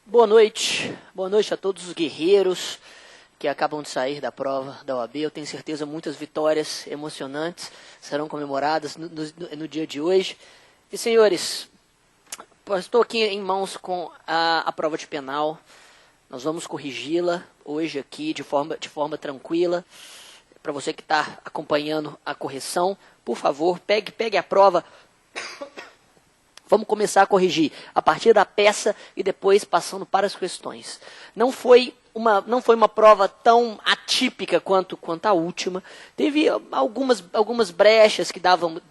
Boa noite a todos os guerreiros que acabam de sair da prova da OAB. Eu tenho certeza muitas vitórias emocionantes serão comemoradas no dia de hoje. E senhores, estou aqui em mãos com a prova de penal. Nós vamos corrigi-la hoje aqui de forma tranquila. Para você que está acompanhando a correção, por favor, pegue a prova. Vamos começar a corrigir a partir da peça e depois passando para as questões. Não foi uma prova tão atípica quanto a última. Teve algumas brechas que davam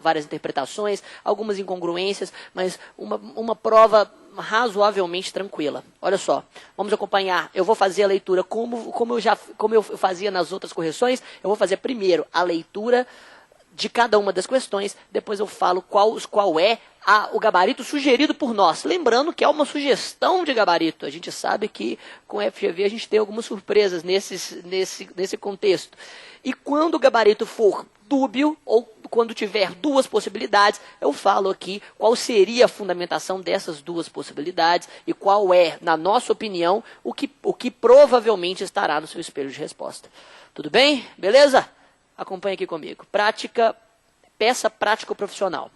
várias interpretações, algumas incongruências, mas uma prova razoavelmente tranquila. Olha só, vamos acompanhar. Eu vou fazer a leitura como eu fazia nas outras correções. Eu vou fazer primeiro a leitura de cada uma das questões, depois eu falo qual é o gabarito sugerido por nós. Lembrando que é uma sugestão de gabarito. A gente sabe que com FGV a gente tem algumas surpresas nesse contexto. E quando o gabarito for dúbio, ou quando tiver duas possibilidades, eu falo aqui qual seria a fundamentação dessas duas possibilidades e qual é, na nossa opinião, o que provavelmente estará no seu espelho de resposta. Tudo bem? Beleza? Acompanhe aqui comigo. Peça prático-profissional.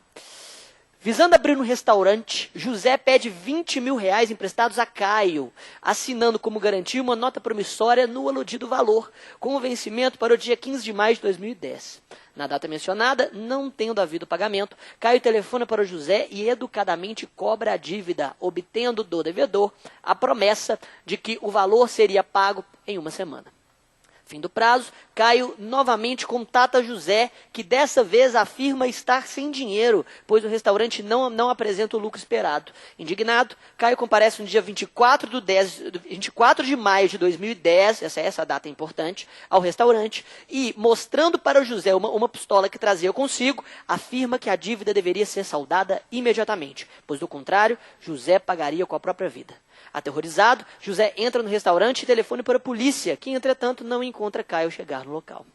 Visando abrir um restaurante, José pede R$20 mil emprestados a Caio, assinando como garantia uma nota promissória no aludido valor, com vencimento para o dia 15 de maio de 2010. Na data mencionada, não tendo havido pagamento, Caio telefona para o José e educadamente cobra a dívida, obtendo do devedor a promessa de que o valor seria pago em uma semana. Fim do prazo, Caio novamente contata José, que dessa vez afirma estar sem dinheiro, pois o restaurante não apresenta o lucro esperado. Indignado, Caio comparece no dia 24 de maio de 2010, essa data é importante, ao restaurante, e, mostrando para o José uma pistola que trazia consigo, afirma que a dívida deveria ser saldada imediatamente, pois do contrário, José pagaria com a própria vida. Aterrorizado, José entra no restaurante e telefona para a polícia, que, entretanto, não encontra Caio chegar no local.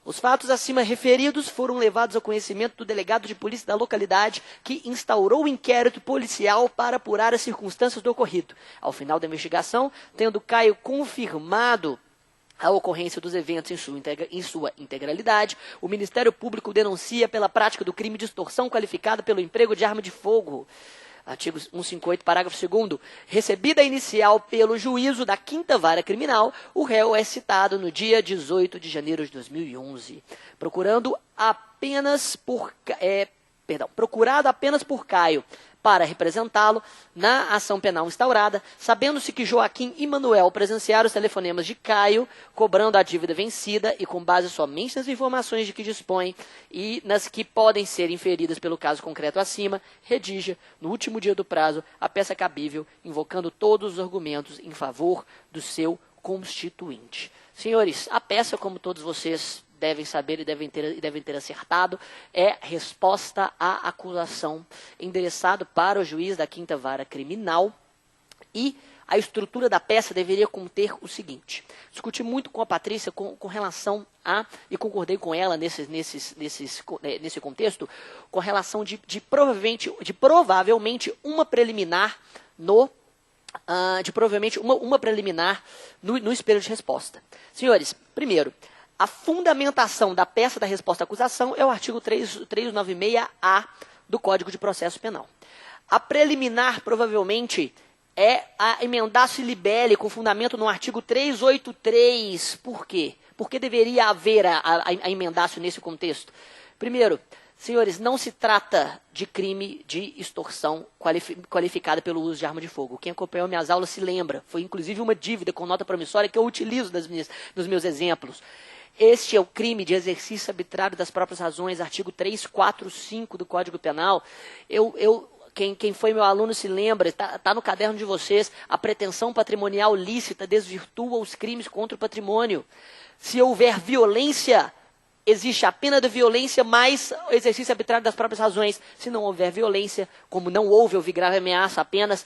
Os fatos acima referidos foram levados ao conhecimento do delegado de polícia da localidade, que instaurou o inquérito policial para apurar as circunstâncias do ocorrido. Ao final da investigação, tendo Caio confirmado a ocorrência dos eventos em sua integralidade, o Ministério Público denuncia pela prática do crime de extorsão qualificada pelo emprego de arma de fogo. Artigo 158, parágrafo 2º. Recebida a inicial pelo juízo da 5ª Vara Criminal, o réu é citado no dia 18 de janeiro de 2011. Procurado apenas por Caio para representá-lo na ação penal instaurada, sabendo-se que Joaquim e Manuel presenciaram os telefonemas de Caio, cobrando a dívida vencida e com base somente nas informações de que dispõe e nas que podem ser inferidas pelo caso concreto acima, redija, no último dia do prazo, a peça cabível, invocando todos os argumentos em favor do seu constituinte. Senhores, a peça, como todos vocês devem saber e devem ter acertado, é resposta à acusação endereçado para o juiz da 5ª Vara Criminal, e a estrutura da peça deveria conter o seguinte. Discuti muito com a Patrícia com relação e concordei com ela nesse contexto, com relação de provavelmente uma preliminar no espelho de resposta. Senhores, primeiro, a fundamentação da peça da resposta à acusação é o artigo 396-A do Código de Processo Penal. A preliminar, provavelmente, é a emendatio libelli, com fundamento no artigo 383. Por quê? Por que deveria haver a emendatio nesse contexto? Primeiro, senhores, não se trata de crime de extorsão qualificada pelo uso de arma de fogo. Quem acompanhou minhas aulas se lembra. Foi, inclusive, uma dívida com nota promissória que eu utilizo nos meus exemplos. Este é o crime de exercício arbitrário das próprias razões, artigo 345 do Código Penal. Quem foi meu aluno se lembra, está no caderno de vocês, a pretensão patrimonial lícita desvirtua os crimes contra o patrimônio. Se houver violência, existe a pena da violência mais o exercício arbitrário das próprias razões. Se não houver violência, como não houve grave ameaça apenas,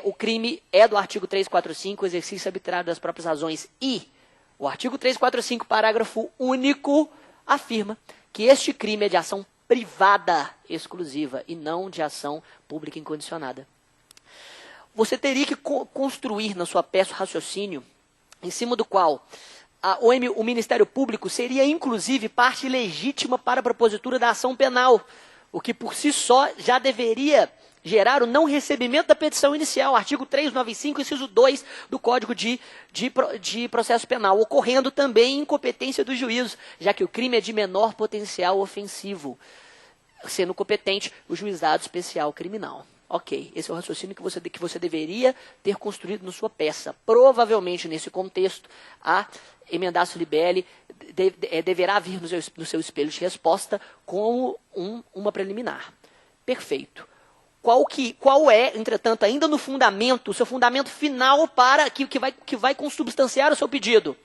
o crime é do artigo 345, o exercício arbitrário das próprias razões. E o artigo 345, parágrafo único, afirma que este crime é de ação privada exclusiva e não de ação pública incondicionada. você teria que construir na sua peça o raciocínio em cima do qual o Ministério Público seria, inclusive, parte legítima para a propositura da ação penal, o que por si só já deveria gerar o não recebimento da petição inicial, artigo 395, inciso 2 do Código de Processo Penal, ocorrendo também incompetência do juízo, já que o crime é de menor potencial ofensivo, sendo competente o juizado especial criminal. Ok, esse é o raciocínio que você deveria ter construído na sua peça. Provavelmente, nesse contexto, a emendaço libelli deverá vir no seu espelho de resposta como uma preliminar. Perfeito. Qual é, entretanto, ainda no fundamento, o seu fundamento final para que vai consubstanciar o seu pedido?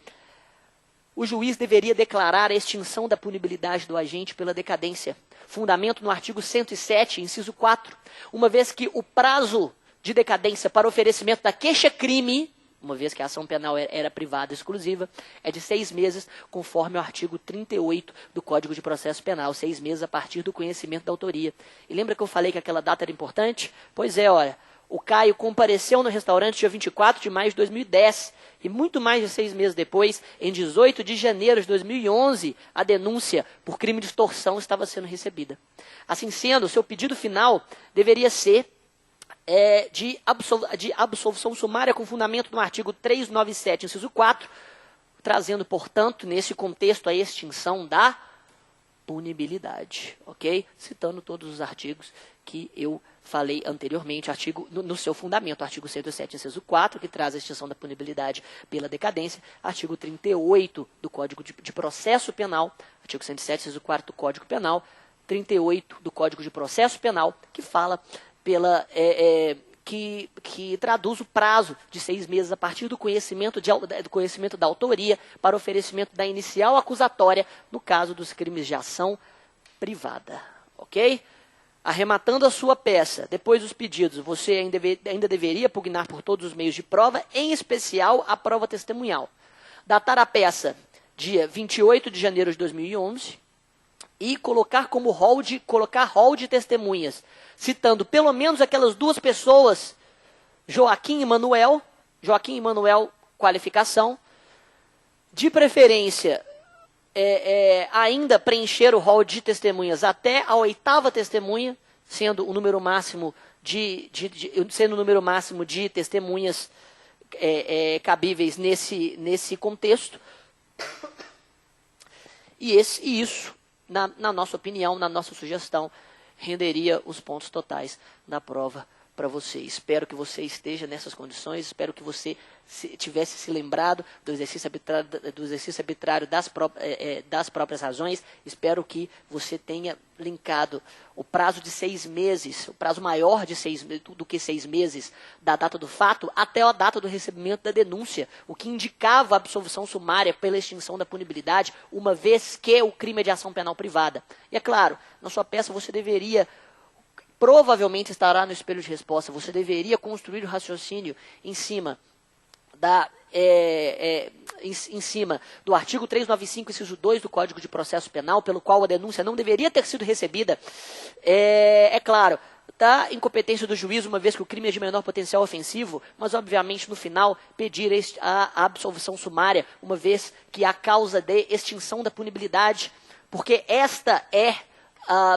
O juiz deveria declarar a extinção da punibilidade do agente pela decadência. Fundamento no artigo 107, inciso 4. Uma vez que o prazo de decadência para oferecimento da queixa-crime, uma vez que a ação penal era privada exclusiva, é de 6 meses, conforme o artigo 38 do Código de Processo Penal, 6 meses a partir do conhecimento da autoria. E lembra que eu falei que aquela data era importante? Pois é, olha, o Caio compareceu no restaurante dia 24 de maio de 2010, e muito mais de 6 meses depois, em 18 de janeiro de 2011, a denúncia por crime de extorsão estava sendo recebida. Assim sendo, o seu pedido final deveria ser de absolvição sumária com fundamento no artigo 397, inciso 4, trazendo, portanto, nesse contexto, a extinção da punibilidade, ok? Citando todos os artigos que eu falei anteriormente, no seu fundamento, artigo 107, inciso 4, que traz a extinção da punibilidade pela decadência, artigo 38 do Código de Processo Penal, artigo 107, inciso 4 do Código Penal, 38 do Código de Processo Penal, que fala que traduz o prazo de 6 meses a partir do conhecimento da autoria para oferecimento da inicial acusatória no caso dos crimes de ação privada. Ok? Arrematando a sua peça, depois dos pedidos, você ainda deveria pugnar por todos os meios de prova, em especial a prova testemunhal. Datar a peça dia 28 de janeiro de 2011 e colocar rol de testemunhas, citando pelo menos aquelas 2 pessoas, Joaquim e Manuel, qualificação, de preferência, ainda preencher o rol de testemunhas até a 8ª testemunha, sendo o número máximo de testemunhas cabíveis nesse contexto. E isso, na nossa opinião, na nossa sugestão, renderia os pontos totais da prova para você. Espero que você esteja nessas condições, espero que você tivesse se lembrado do exercício arbitrário das próprias razões, espero que você tenha linkado o prazo de 6 meses, o prazo maior do que 6 meses da data do fato até a data do recebimento da denúncia, o que indicava a absolvição sumária pela extinção da punibilidade, uma vez que o crime é de ação penal privada. E é claro, na sua peça você provavelmente estará no espelho de resposta, você deveria construir o raciocínio em cima do artigo 395, inciso 2 do Código de Processo Penal, pelo qual a denúncia não deveria ter sido recebida. Claro, da incompetência do juízo, uma vez que o crime é de menor potencial ofensivo, mas, obviamente, no final, pedir a absolvição sumária, uma vez que a causa de extinção da punibilidade, porque esta é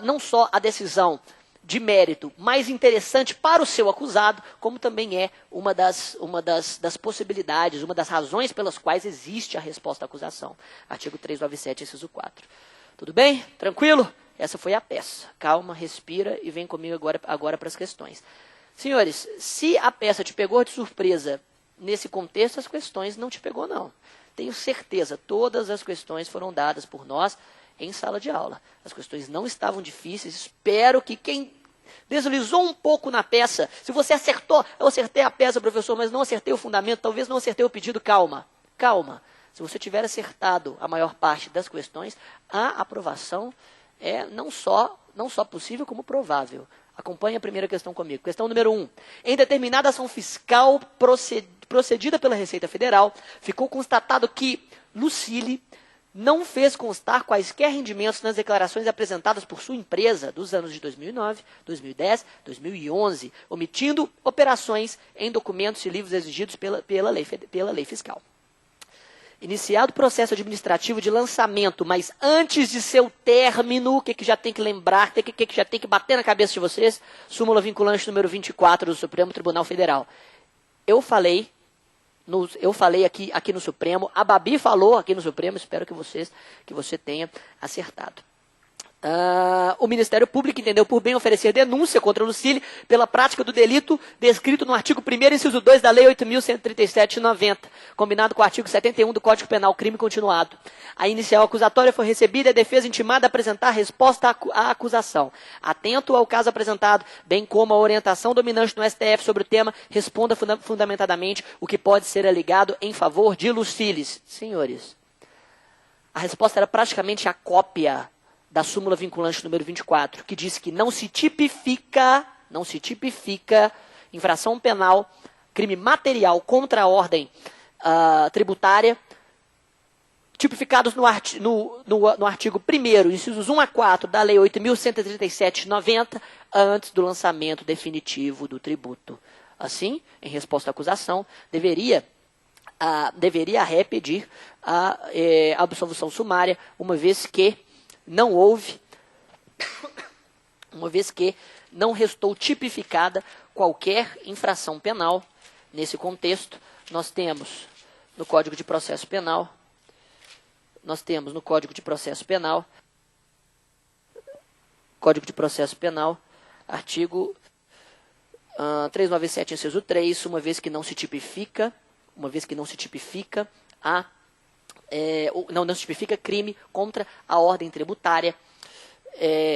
não só a decisão de mérito mais interessante para o seu acusado, como também é uma das possibilidades, uma das razões pelas quais existe a resposta à acusação. Artigo 397, inciso 4. Tudo bem? Tranquilo? Essa foi a peça. Calma, respira e vem comigo agora para as questões. Senhores, se a peça te pegou de surpresa nesse contexto, as questões não te pegou, não. Tenho certeza, todas as questões foram dadas por nós em sala de aula. As questões não estavam difíceis, espero que quem deslizou um pouco na peça, se você acertou, eu acertei a peça, professor, mas não acertei o fundamento, talvez não acertei o pedido, calma. Se você tiver acertado a maior parte das questões, a aprovação é não só possível, como provável. Acompanhe a primeira questão comigo. Questão número 1. Em determinada ação fiscal procedida pela Receita Federal, ficou constatado que Lucile não fez constar quaisquer rendimentos nas declarações apresentadas por sua empresa dos anos de 2009, 2010, 2011, omitindo operações em documentos e livros exigidos pela lei fiscal. Iniciado o processo administrativo de lançamento, mas antes de seu término, o que já tem que lembrar, o que já tem que bater na cabeça de vocês? Súmula vinculante número 24 do Supremo Tribunal Federal. Eu falei aqui no Supremo, a Babi falou aqui no Supremo, espero que você tenha acertado. O Ministério Público entendeu por bem oferecer denúncia contra Lucília pela prática do delito descrito no artigo 1º, inciso 2 da Lei 8.137/90, combinado com o artigo 71 do Código Penal, crime continuado. A inicial acusatória foi recebida e a defesa intimada a apresentar resposta à acusação. Atento ao caso apresentado, bem como à orientação dominante no STF sobre o tema, responda fundamentadamente o que pode ser alegado em favor de Lucília. Senhores, a resposta era praticamente a cópia da súmula vinculante número 24, que diz que não se tipifica infração penal, crime material contra a ordem tributária, tipificados no artigo 1º, incisos 1 a 4 da Lei 8.137/90, antes do lançamento definitivo do tributo. Assim, em resposta à acusação, deveria a ré pedir a absolvição sumária, uma vez que não restou tipificada qualquer infração penal. Nesse contexto, nós temos no Código de Processo Penal, artigo 397, inciso 3, uma vez que não se tipifica não se tipifica crime contra a ordem tributária,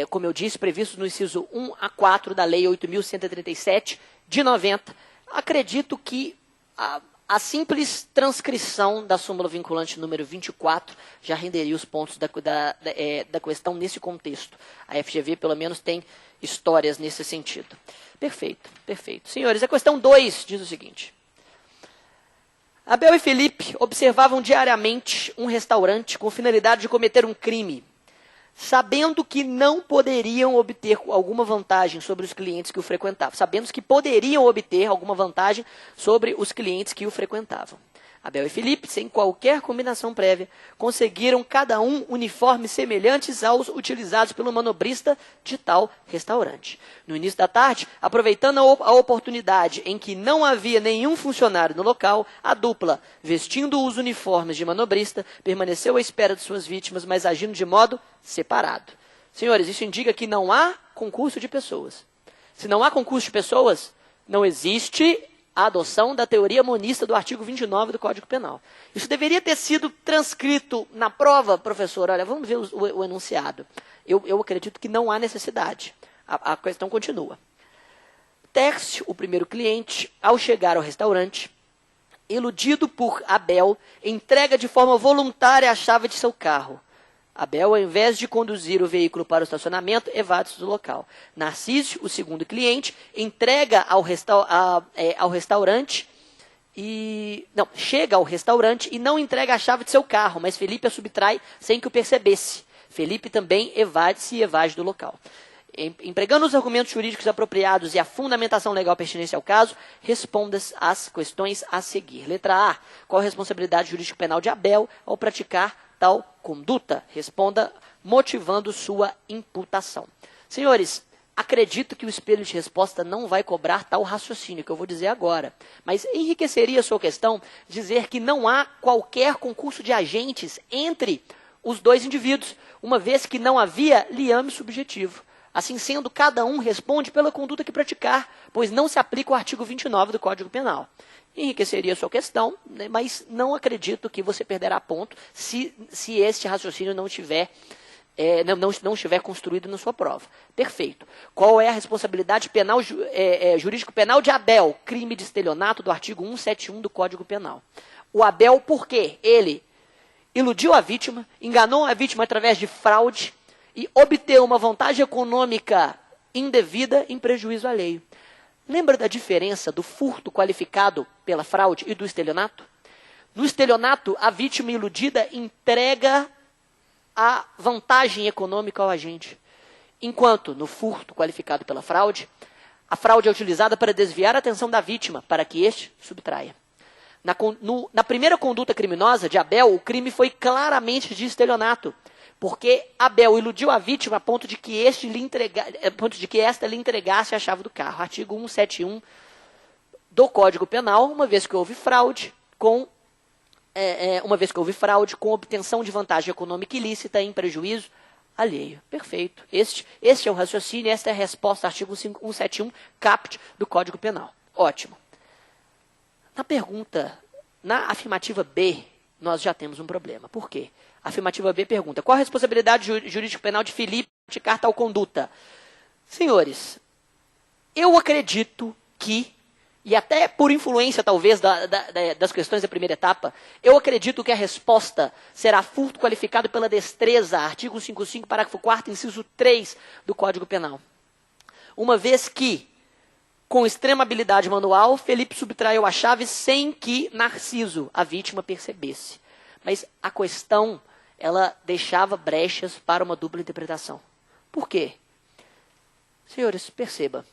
como eu disse, previsto no inciso 1 a 4 da Lei 8.137/90. Acredito que a simples transcrição da súmula vinculante número 24 já renderia os pontos da questão nesse contexto. A FGV, pelo menos, tem histórias nesse sentido. Perfeito. Senhores, a questão 2 diz o seguinte: Abel e Felipe observavam diariamente um restaurante com finalidade de cometer um crime, sabendo que não poderiam obter alguma vantagem sobre os clientes que o frequentavam. Abel e Felipe, sem qualquer combinação prévia, conseguiram cada um uniformes semelhantes aos utilizados pelo manobrista de tal restaurante. No início da tarde, aproveitando a oportunidade em que não havia nenhum funcionário no local, a dupla, vestindo os uniformes de manobrista, permaneceu à espera de suas vítimas, mas agindo de modo separado. Senhores, isso indica que não há concurso de pessoas. Se não há concurso de pessoas, não existe a adoção da teoria monista do artigo 29 do Código Penal. Isso deveria ter sido transcrito na prova, professor. Olha, vamos ver o enunciado. Eu acredito que não há necessidade. A questão continua. Tércio, o primeiro cliente, ao chegar ao restaurante, iludido por Abel, entrega de forma voluntária a chave de seu carro. Abel, ao invés de conduzir o veículo para o estacionamento, evade-se do local. Narciso, o segundo cliente, chega ao restaurante e não entrega a chave de seu carro, mas Felipe a subtrai sem que o percebesse. Felipe também evade-se e evade do local. Empregando os argumentos jurídicos apropriados e a fundamentação legal pertinente ao caso, responda às questões a seguir. Letra A. Qual a responsabilidade jurídica penal de Abel ao praticar tal conduta? Responda motivando sua imputação. Senhores, acredito que o espelho de resposta não vai cobrar tal raciocínio que eu vou dizer agora, mas enriqueceria a sua questão dizer que não há qualquer concurso de agentes entre os dois indivíduos, uma vez que não havia liame subjetivo. Assim sendo, cada um responde pela conduta que praticar, pois não se aplica o artigo 29 do Código Penal. Enriqueceria a sua questão, né, mas não acredito que você perderá ponto se este raciocínio não estiver construído na sua prova. Perfeito. Qual é a responsabilidade penal, jurídico-penal de Abel? Crime de estelionato do artigo 171 do Código Penal. O Abel, por quê? Ele iludiu a vítima, enganou a vítima através de fraude e obteve uma vantagem econômica indevida em prejuízo alheio. Lembra da diferença do furto qualificado pela fraude e do estelionato? No estelionato, a vítima iludida entrega a vantagem econômica ao agente. Enquanto, no furto qualificado pela fraude, a fraude é utilizada para desviar a atenção da vítima, para que este subtraia. Na primeira conduta criminosa de Abel, o crime foi claramente de estelionato, porque Abel iludiu a vítima a ponto de que, esta lhe entregasse a chave do carro. Artigo 171 do Código Penal, uma vez que houve fraude com obtenção de vantagem econômica ilícita em prejuízo alheio. Perfeito. Este é o raciocínio, esta é a resposta ao artigo 171, caput do Código Penal. Ótimo. Na afirmativa B, nós já temos um problema. Por quê? A afirmativa B pergunta: qual a responsabilidade jurídico-penal de Felipe praticar tal conduta? Senhores, eu acredito que, e até por influência, talvez, das questões da primeira etapa, eu acredito que a resposta será furto qualificado pela destreza, artigo 155, parágrafo 4º, inciso 3 do Código Penal. Uma vez que, com extrema habilidade manual, Felipe subtraiu a chave sem que Narciso, a vítima, percebesse. Mas a questão, ela deixava brechas para uma dupla interpretação. Por quê? Senhores, perceba,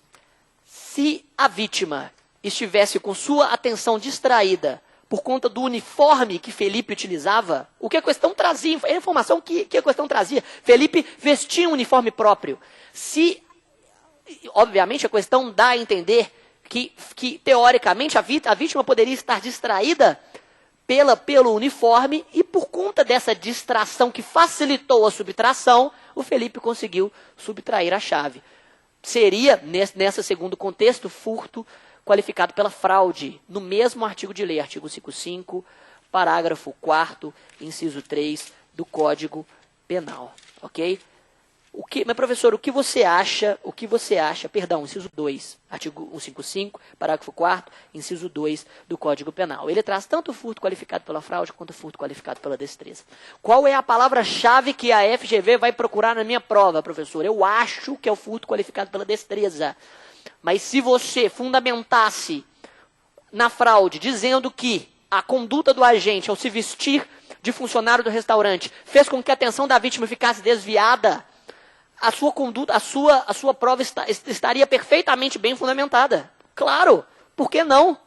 se a vítima estivesse com sua atenção distraída por conta do uniforme que Felipe utilizava, o que a questão trazia, a informação que a questão trazia, Felipe vestia um uniforme próprio. Obviamente, a questão dá a entender que teoricamente, a vítima poderia estar distraída pelo uniforme e por conta dessa distração que facilitou a subtração, o Felipe conseguiu subtrair a chave. Seria, nesse segundo contexto, furto qualificado pela fraude, no mesmo artigo de lei, artigo 155, parágrafo 4º, inciso 3 do Código Penal, ok? Mas, professor, o que você acha, inciso 2, artigo 155, parágrafo 4º, inciso 2 do Código Penal. Ele traz tanto o furto qualificado pela fraude quanto o furto qualificado pela destreza. Qual é a palavra-chave que a FGV vai procurar na minha prova, professor? Eu acho que é o furto qualificado pela destreza. Mas se você fundamentasse na fraude, dizendo que a conduta do agente ao se vestir de funcionário do restaurante fez com que a atenção da vítima ficasse desviada, a sua conduta, a sua prova estaria perfeitamente bem fundamentada. Claro, por que não?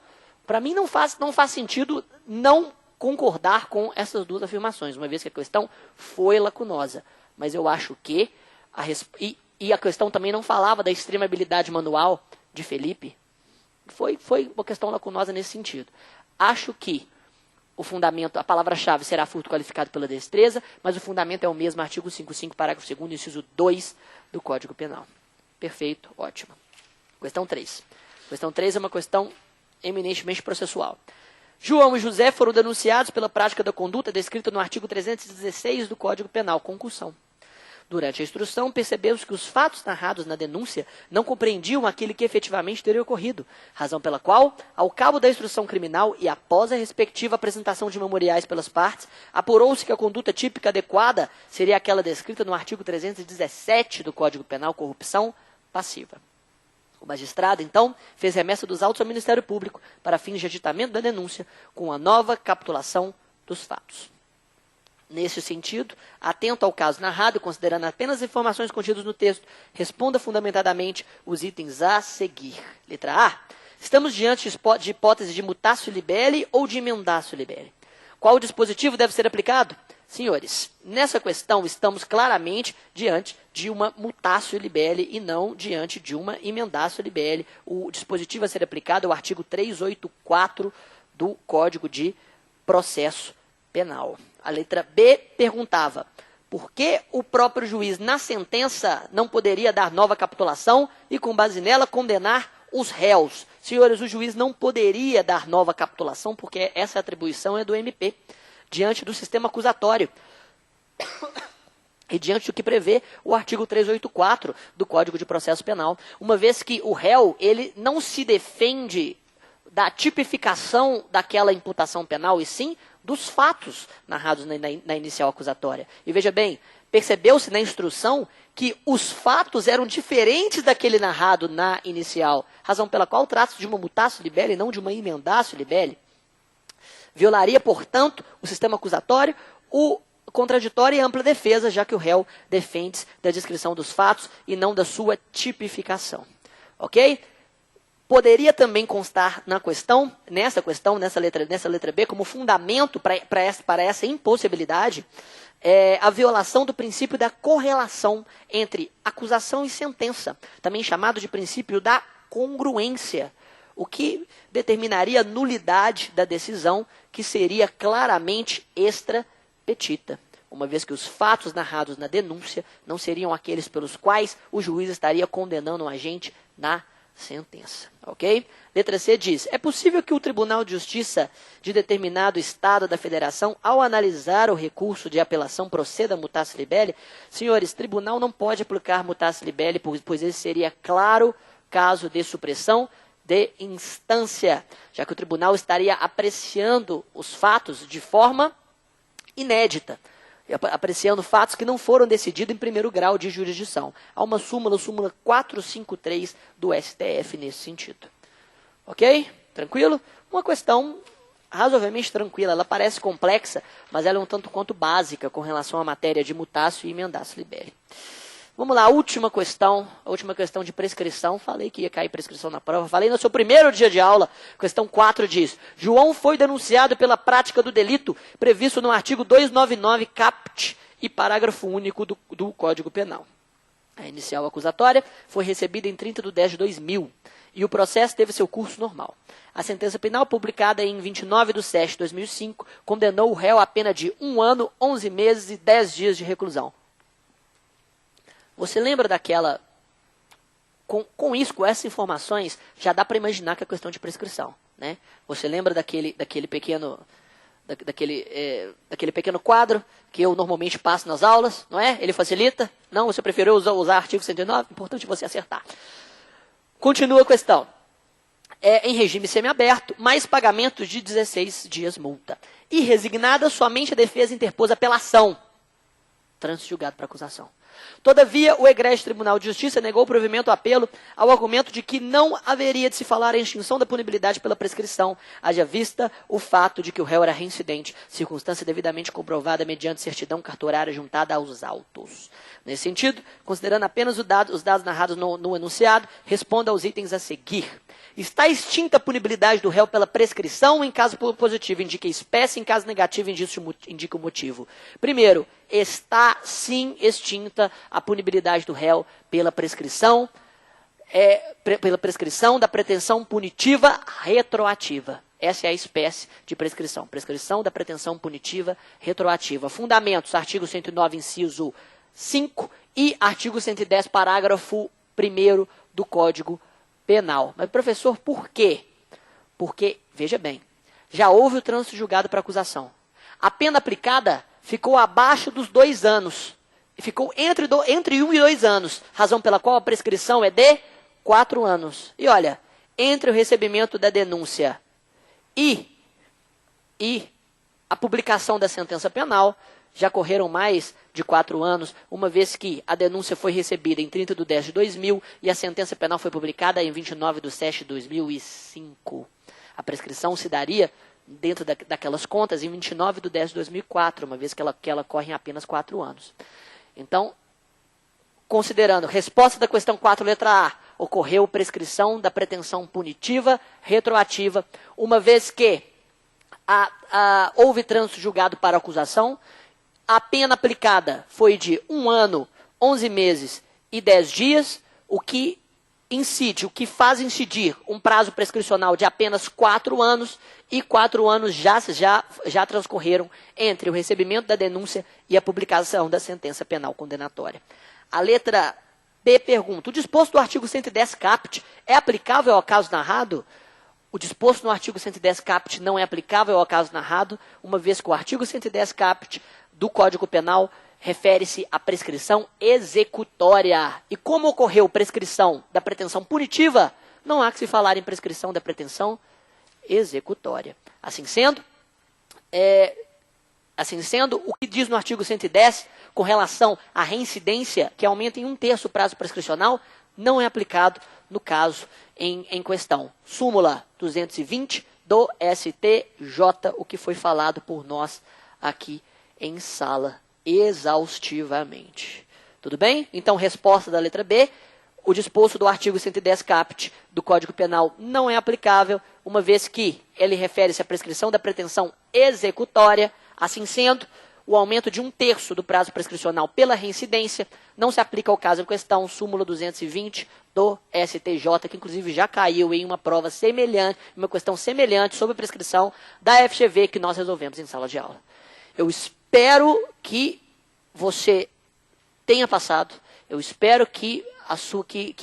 Para mim não faz sentido não concordar com essas duas afirmações, uma vez que a questão foi lacunosa. Mas eu acho que a questão também não falava da extrema habilidade manual de Felipe. Foi uma questão lacunosa nesse sentido. Acho que o fundamento, a palavra-chave será furto qualificado pela destreza, mas o fundamento é o mesmo, artigo 155, parágrafo 2º, inciso 2 do Código Penal. Perfeito, ótimo. Questão 3. Questão 3 é uma questão eminentemente processual. João e José foram denunciados pela prática da conduta descrita no artigo 316 do Código Penal, concussão. Durante a instrução, percebeu-se que os fatos narrados na denúncia não compreendiam aquele que efetivamente teria ocorrido, razão pela qual, ao cabo da instrução criminal e após a respectiva apresentação de memoriais pelas partes, apurou-se que a conduta típica adequada seria aquela descrita no artigo 317 do Código Penal, corrupção passiva. O magistrado, então, fez remessa dos autos ao Ministério Público para fins de aditamento da denúncia com a nova capitulação dos fatos. Nesse sentido, atento ao caso narrado e considerando apenas as informações contidas no texto, responda fundamentadamente os itens a seguir. Letra A. Estamos diante de hipótese de mutatio libelli ou de emendatio libelli. Qual dispositivo deve ser aplicado? Senhores, nessa questão estamos claramente diante de uma mutatio libelli e não diante de uma emendatio libelli. O dispositivo a ser aplicado é o artigo 384 do Código de Processo Penal. A letra B perguntava por que o próprio juiz, na sentença, não poderia dar nova capitulação e, com base nela, condenar os réus. Senhores, o juiz não poderia dar nova capitulação porque essa atribuição é do MP, diante do sistema acusatório e diante do que prevê o artigo 384 do Código de Processo Penal, uma vez que o réu ele não se defende da tipificação daquela imputação penal, e sim dos fatos narrados na inicial acusatória. E veja bem, percebeu-se na instrução que os fatos eram diferentes daquele narrado na inicial, razão pela qual trata-se de uma mutatio libelli e não de uma emendatio libelli. Violaria, portanto, o sistema acusatório, contraditória e ampla defesa, já que o réu defende da descrição dos fatos e não da sua tipificação. Ok? Poderia também constar nessa letra B, como fundamento para essa impossibilidade, a violação do princípio da correlação entre acusação e sentença, também chamado de princípio da congruência, o que determinaria a nulidade da decisão, que seria claramente extra petita, uma vez que os fatos narrados na denúncia não seriam aqueles pelos quais o juiz estaria condenando o agente na sentença, ok? Letra C diz, é possível que o Tribunal de Justiça de determinado Estado da Federação, ao analisar o recurso de apelação, proceda a mutatio libelli? Senhores, tribunal não pode aplicar mutatio libelli, pois esse seria claro caso de supressão de instância, já que o tribunal estaria apreciando os fatos de forma inédita, apreciando fatos que não foram decididos em primeiro grau de jurisdição. Há uma súmula 453 do STF nesse sentido. Ok? Tranquilo? Uma questão razoavelmente tranquila. Ela parece complexa, mas ela é um tanto quanto básica com relação à matéria de mutatio e emendatio libelli. Vamos lá, a última questão de prescrição. Falei que ia cair prescrição na prova. Falei no seu primeiro dia de aula. Questão 4 diz, João foi denunciado pela prática do delito previsto no artigo 299 caput e parágrafo único do Código Penal. A inicial acusatória foi recebida em 30/10/2000 e o processo teve seu curso normal. A sentença penal, publicada em 29/7/2005, condenou o réu a pena de 1 ano, 11 meses e 10 dias de reclusão. Você lembra daquela... Com essas informações, já dá para imaginar que é questão de prescrição, né? Você lembra daquele pequeno quadro que eu normalmente passo nas aulas, não é? Ele facilita? Não? Você preferiu usar artigo 109? Importante você acertar. Continua a questão. Em regime semiaberto, mais pagamento de 16 dias multa. E resignada, somente a defesa interpôs apelação. Trânsito julgado para acusação. Todavia, o egrégio Tribunal de Justiça negou o provimento ao apelo ao argumento de que não haveria de se falar em extinção da punibilidade pela prescrição, haja vista o fato de que o réu era reincidente, circunstância devidamente comprovada mediante certidão cartorária juntada aos autos. Nesse sentido, considerando apenas os dados narrados no enunciado, responda aos itens a seguir. Está extinta a punibilidade do réu pela prescrição? Em caso positivo, indica espécie; em caso negativo, indica o motivo. Primeiro, está sim extinta a punibilidade do réu pela prescrição, da pretensão punitiva retroativa. Essa é a espécie de prescrição. Prescrição da pretensão punitiva retroativa. Fundamentos, artigo 109, inciso 5 e artigo 110, parágrafo 1º do Código Penal. Mas, professor, por quê? Porque, veja bem, já houve o trânsito julgado para acusação. A pena aplicada ficou abaixo dos 2 anos. Ficou entre 1 e 2 anos, razão pela qual a prescrição é de 4 anos. E olha, entre o recebimento da denúncia e a publicação da sentença penal, já correram mais de 4 anos, uma vez que a denúncia foi recebida em 30/10/2000 e a sentença penal foi publicada em 29/7/2005. A prescrição se daria dentro daquelas contas em 29/10/2004, uma vez que ela corre em apenas 4 anos. Então, considerando resposta da questão 4, letra A, ocorreu prescrição da pretensão punitiva retroativa, uma vez que houve trânsito julgado para acusação. A pena aplicada foi de 1 ano, 11 meses e 10 dias, o que faz incidir um prazo prescricional de apenas 4 anos, e 4 anos já transcorreram entre o recebimento da denúncia e a publicação da sentença penal condenatória. A letra B pergunta, o disposto do artigo 110 caput é aplicável ao caso narrado? O disposto no artigo 110 caput não é aplicável ao caso narrado, uma vez que o artigo 110 caput do Código Penal refere-se à prescrição executória. E como ocorreu prescrição da pretensão punitiva, não há que se falar em prescrição da pretensão executória. Assim sendo, o que diz no artigo 110, com relação à reincidência, que aumenta em 1/3 o prazo prescricional, não é aplicado no caso em questão. Súmula 220 do STJ, o que foi falado por nós aqui em sala exaustivamente. Tudo bem? Então, resposta da letra B. O disposto do artigo 110 caput do Código Penal não é aplicável, uma vez que ele refere-se à prescrição da pretensão executória. Assim sendo, o aumento de 1/3 do prazo prescricional pela reincidência não se aplica ao caso em questão, súmula 220 do STJ, que inclusive já caiu em uma prova semelhante, uma questão semelhante sobre prescrição da FGV que nós resolvemos em sala de aula. Eu espero que você tenha passado, eu espero que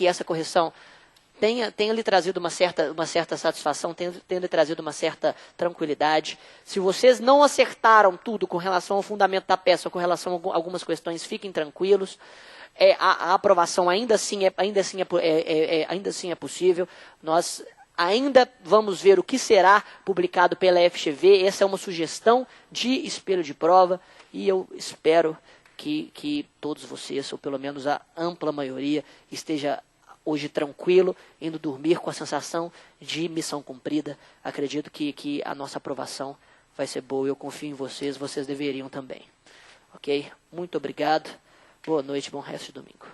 essa correção tenha lhe trazido uma certa satisfação, tenha lhe trazido uma certa tranquilidade. Se vocês não acertaram tudo com relação ao fundamento da peça, ou com relação a algumas questões, fiquem tranquilos. A aprovação ainda assim é possível. Nós ainda vamos ver o que será publicado pela FGV. Essa é uma sugestão de espelho de prova e eu espero que todos vocês, ou pelo menos a ampla maioria, esteja hoje tranquilo, indo dormir com a sensação de missão cumprida. Acredito que a nossa aprovação vai ser boa. Eu confio em vocês, vocês deveriam também. Ok? Muito obrigado. Boa noite, bom resto de domingo.